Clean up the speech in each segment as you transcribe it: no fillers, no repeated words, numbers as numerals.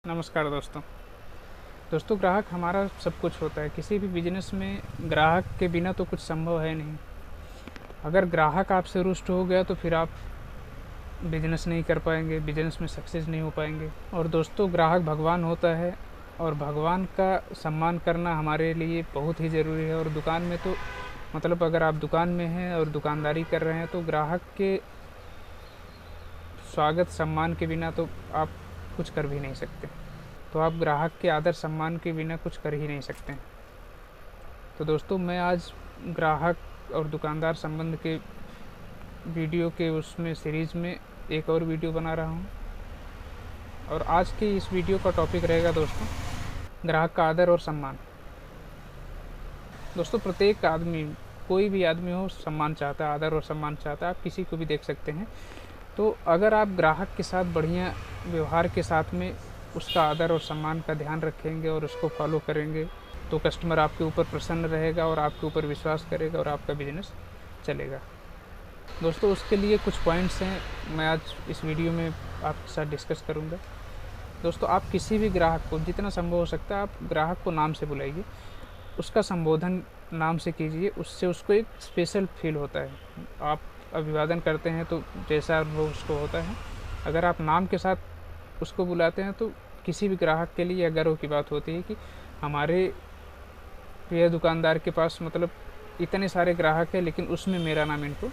नमस्कार दोस्तों ग्राहक हमारा सब कुछ होता है। किसी भी बिजनेस में ग्राहक के बिना तो कुछ संभव है नहीं। अगर ग्राहक आपसे रुष्ट हो गया तो फिर आप बिजनेस नहीं कर पाएंगे, बिजनेस में सक्सेस नहीं हो पाएंगे। और दोस्तों ग्राहक भगवान होता है और भगवान का सम्मान करना हमारे लिए बहुत ही ज़रूरी है। और दुकान में तो मतलब अगर आप दुकान में हैं और दुकानदारी कर रहे हैं तो ग्राहक के स्वागत सम्मान के बिना तो आप कुछ कर भी नहीं सकते। तो आप ग्राहक के आदर सम्मान के बिना कुछ कर ही नहीं सकते। तो दोस्तों मैं आज ग्राहक और दुकानदार संबंध के वीडियो के उसमें सीरीज़ में एक और वीडियो बना रहा हूँ। और आज के इस वीडियो का टॉपिक रहेगा दोस्तों ग्राहक का आदर और सम्मान। दोस्तों प्रत्येक आदमी, कोई भी आदमी हो, सम्मान चाहता है, आदर और सम्मान चाहता है। आप किसी को भी देख सकते हैं। तो अगर आप ग्राहक के साथ बढ़िया व्यवहार के साथ में उसका आदर और सम्मान का ध्यान रखेंगे और उसको फॉलो करेंगे तो कस्टमर आपके ऊपर प्रसन्न रहेगा और आपके ऊपर विश्वास करेगा और आपका बिजनेस चलेगा। दोस्तों उसके लिए कुछ पॉइंट्स हैं, मैं आज इस वीडियो में आपके साथ डिस्कस करूंगा। दोस्तों आप किसी भी ग्राहक को जितना संभव हो सकता है आप ग्राहक को नाम से बुलाइए, उसका संबोधन नाम से कीजिए। उससे उसको एक स्पेशल फील होता है। आप अभिवादन करते हैं तो जैसा वो उसको होता है, अगर आप नाम के साथ उसको बुलाते हैं तो किसी भी ग्राहक के लिए यह गर्व की बात होती है कि हमारे प्रिय दुकानदार के पास मतलब इतने सारे ग्राहक हैं लेकिन उसमें मेरा नाम इनको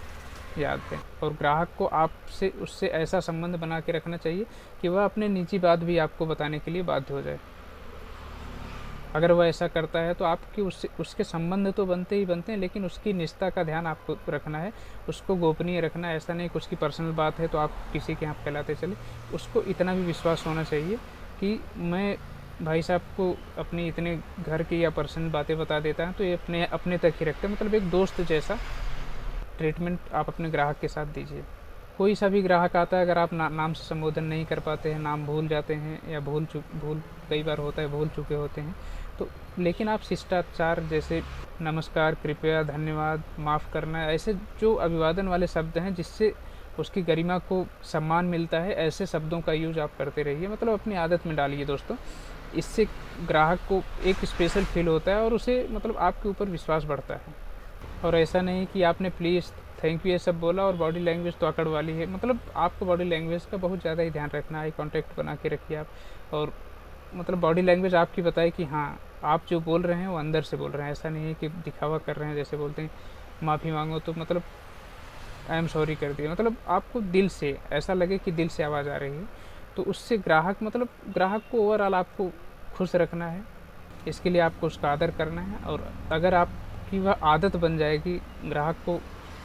याद है। और ग्राहक को आपसे उससे ऐसा संबंध बना के रखना चाहिए कि वह अपने निजी बात भी आपको बताने के लिए बाध्य हो जाए। अगर वह ऐसा करता है तो आपकी उसके संबंध तो बनते ही बनते हैं, लेकिन उसकी निष्ठा का ध्यान आपको रखना है, उसको गोपनीय रखना है। ऐसा नहीं कि उसकी पर्सनल बात है तो आप किसी के यहाँ फैलाते चले। उसको इतना भी विश्वास होना चाहिए कि मैं भाई साहब को अपनी इतने घर की या पर्सनल बातें बता देता है तो ये अपने अपने तक ही रखते हैं। मतलब एक दोस्त जैसा ट्रीटमेंट आप अपने ग्राहक के साथ दीजिए। कोई सा भी ग्राहक आता है, अगर आप नाम से संबोधन नहीं कर पाते हैं, नाम भूल जाते हैं या भूल कई बार होता है भूल चुके होते हैं, तो लेकिन आप शिष्टाचार जैसे नमस्कार, कृपया, धन्यवाद, माफ़ करना, ऐसे जो अभिवादन वाले शब्द हैं जिससे उसकी गरिमा को सम्मान मिलता है, ऐसे शब्दों का यूज़ आप करते रहिए। मतलब अपनी आदत में डालिए दोस्तों। इससे ग्राहक को एक स्पेशल फील होता है और उसे मतलब आपके ऊपर विश्वास बढ़ता है। और ऐसा नहीं कि आपने प्लीज़, थैंक यू ये सब बोला और बॉडी लैंग्वेज तो अकड़ वाली है। मतलब आपको बॉडी लैंग्वेज का बहुत ज़्यादा ही ध्यान रखना है। आई कॉन्टैक्ट बना के रखिए आप, और मतलब बॉडी लैंग्वेज आपकी बताए कि हाँ आप जो बोल रहे हैं वो अंदर से बोल रहे हैं। ऐसा नहीं है कि दिखावा कर रहे हैं। जैसे बोलते हैं माफ़ी मांगो तो मतलब आई एम सॉरी कर दिया, मतलब आपको दिल से ऐसा लगे कि दिल से आवाज़ आ रही है। तो उससे ग्राहक मतलब ग्राहक को ओवरऑल आपको खुश रखना है। इसके लिए आपको उसका आदर करना है। और अगर आपकी वह आदत बन जाएगी ग्राहक को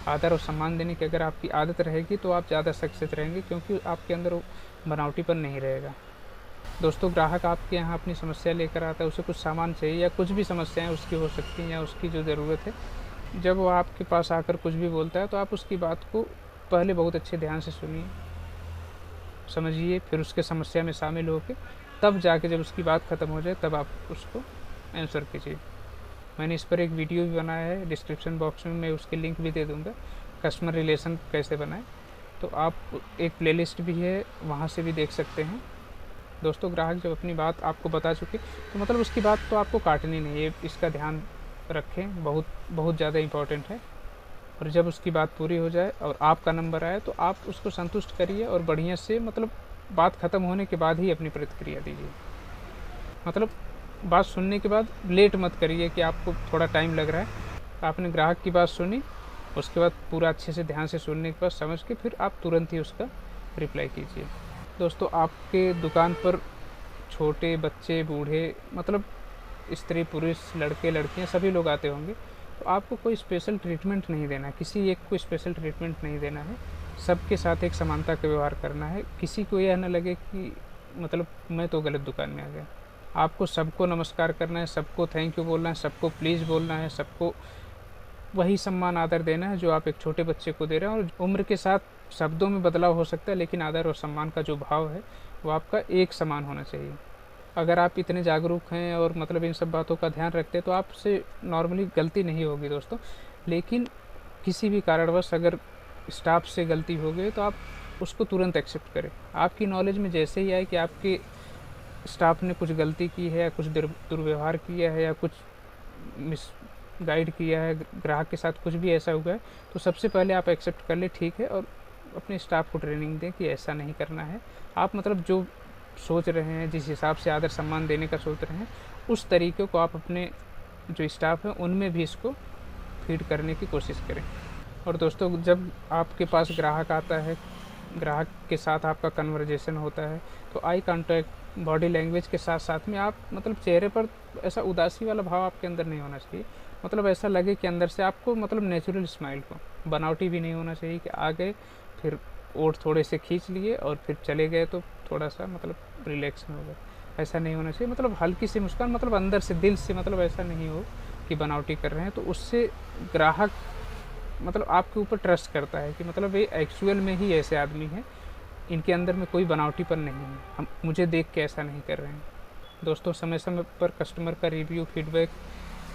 आदर और सम्मान देने की, अगर आपकी आदत रहेगी तो आप ज़्यादा सक्सेस रहेंगे, क्योंकि आपके अंदर वो बनावटीपन नहीं रहेगा। दोस्तों ग्राहक आपके यहाँ अपनी समस्या लेकर आता है, उसे कुछ सामान चाहिए या कुछ भी समस्याएं उसकी हो सकती हैं या उसकी जो ज़रूरत है, जब वो आपके पास आकर कुछ भी बोलता है तो आप उसकी बात को पहले बहुत अच्छे ध्यान से सुनिए, समझिए, फिर उसके समस्या में शामिल होकर तब जाके जब उसकी बात ख़त्म हो जाए तब आप उसको आंसर कीजिए। मैंने इस पर एक वीडियो भी बनाया है, डिस्क्रिप्शन बॉक्स में मैं उसके लिंक भी दे दूँगा, कस्टमर रिलेशन कैसे बनाए। तो आप एक प्लेलिस्ट भी है, वहाँ से भी देख सकते हैं। दोस्तों ग्राहक जब अपनी बात आपको बता चुके तो मतलब उसकी बात तो आपको काटनी नहीं है, इसका ध्यान रखें, बहुत बहुत ज़्यादा इम्पॉर्टेंट है। और जब उसकी बात पूरी हो जाए और आपका नंबर आए तो आप उसको संतुष्ट करिए और बढ़िया से मतलब बात ख़त्म होने के बाद ही अपनी प्रतिक्रिया दीजिए। मतलब बात सुनने के बाद लेट मत करिए कि आपको थोड़ा टाइम लग रहा है। आपने ग्राहक की बात सुनी, उसके बाद पूरा अच्छे से ध्यान से सुनने के बाद समझ के फिर आप तुरंत ही उसका रिप्लाई कीजिए। दोस्तों आपके दुकान पर छोटे बच्चे, बूढ़े, मतलब स्त्री पुरुष, लड़के लड़कियां सभी लोग आते होंगे। तो आपको कोई स्पेशल ट्रीटमेंट नहीं देना है, किसी एक को स्पेशल ट्रीटमेंट नहीं देना है। सबके साथ एक समानता का व्यवहार करना है। किसी को यह न लगे कि मतलब मैं तो गलत दुकान में आ गया। आपको सबको नमस्कार करना है, सबको थैंक यू बोलना है, सबको प्लीज़ बोलना है, सबको वही सम्मान आदर देना है जो आप एक छोटे बच्चे को दे रहे हैं। और उम्र के साथ शब्दों में बदलाव हो सकता है, लेकिन आदर और सम्मान का जो भाव है वो आपका एक समान होना चाहिए। अगर आप इतने जागरूक हैं और मतलब इन सब बातों का ध्यान रखते हैं तो आपसे नॉर्मली गलती नहीं होगी दोस्तों। लेकिन किसी भी कारणवश अगर स्टाफ से गलती हो गई तो आप उसको तुरंत एक्सेप्ट करें। आपकी नॉलेज में जैसे ही आए कि आपके स्टाफ ने कुछ गलती की है या कुछ दुर्व्यवहार किया है या कुछ मिस गाइड किया है, ग्राहक के साथ कुछ भी ऐसा हुआ है, तो सबसे पहले आप एक्सेप्ट कर ले, ठीक है, और अपने स्टाफ को ट्रेनिंग दें कि ऐसा नहीं करना है। आप मतलब जो सोच रहे हैं, जिस हिसाब से आदर सम्मान देने का सोच रहे हैं, उस तरीके को आप अपने जो स्टाफ है उनमें भी इसको फीड करने की कोशिश करें। और दोस्तों, जब आपके पास ग्राहक आता है, ग्राहक के साथ आपका कन्वर्जेशन होता है, तो आई कांटेक्ट, बॉडी लैंग्वेज के साथ साथ में आप मतलब चेहरे पर ऐसा उदासी वाला भाव आपके अंदर नहीं होना चाहिए। मतलब ऐसा लगे कि अंदर से आपको मतलब नेचुरल स्माइल हो, बनावटी भी नहीं होना चाहिए कि आ गए फिर ओठ थोड़े से खींच लिए और फिर चले गए तो थोड़ा सा मतलब रिलैक्स में हो गया, ऐसा नहीं होना चाहिए। मतलब हल्की सी मुस्कान, मतलब अंदर से दिल से, मतलब ऐसा नहीं हो कि बनावटी कर रहे हैं। तो उससे ग्राहक मतलब आपके ऊपर ट्रस्ट करता है कि मतलब ये एक्चुअल में ही ऐसे आदमी हैं, इनके अंदर में कोई बनावटीपन नहीं है, हम मुझे देख के ऐसा नहीं कर रहे हैं। दोस्तों, समय समय पर कस्टमर का रिव्यू, फीडबैक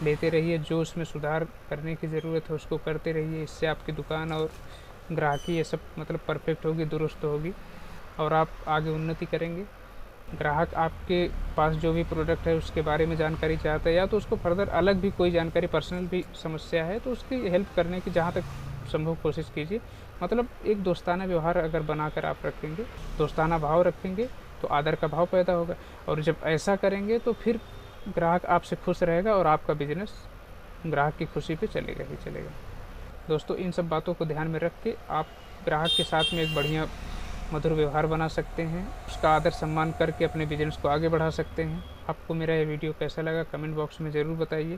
लेते रहिए, जो उसमें सुधार करने की ज़रूरत है उसको करते रहिए। इससे आपकी दुकान और ग्राहकी ये सब मतलब परफेक्ट होगी, दुरुस्त होगी और आप आगे उन्नति करेंगे। ग्राहक आपके पास जो भी प्रोडक्ट है उसके बारे में जानकारी चाहता है, या तो उसको फर्दर अलग भी कोई जानकारी, पर्सनल भी समस्या है, तो उसकी हेल्प करने की जहाँ तक संभव कोशिश कीजिए। मतलब एक दोस्ताना व्यवहार अगर बनाकर आप रखेंगे, दोस्ताना भाव रखेंगे, तो आदर का भाव पैदा होगा। और जब ऐसा करेंगे तो फिर ग्राहक आपसे खुश रहेगा और आपका बिजनेस ग्राहक की खुशी पे चलेगा ही चलेगा। दोस्तों, इन सब बातों को ध्यान में रख के आप ग्राहक के साथ में एक बढ़िया मधुर व्यवहार बना सकते हैं, उसका आदर सम्मान करके अपने बिजनेस को आगे बढ़ा सकते हैं। आपको मेरा ये वीडियो कैसा लगा कमेंट बॉक्स में ज़रूर बताइए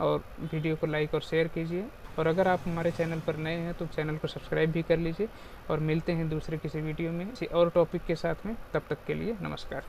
और वीडियो को लाइक और शेयर कीजिए। और अगर आप हमारे चैनल पर नए हैं तो चैनल को सब्सक्राइब भी कर लीजिए। और मिलते हैं दूसरे किसी वीडियो में किसी और टॉपिक के साथ में। तब तक के लिए नमस्कार।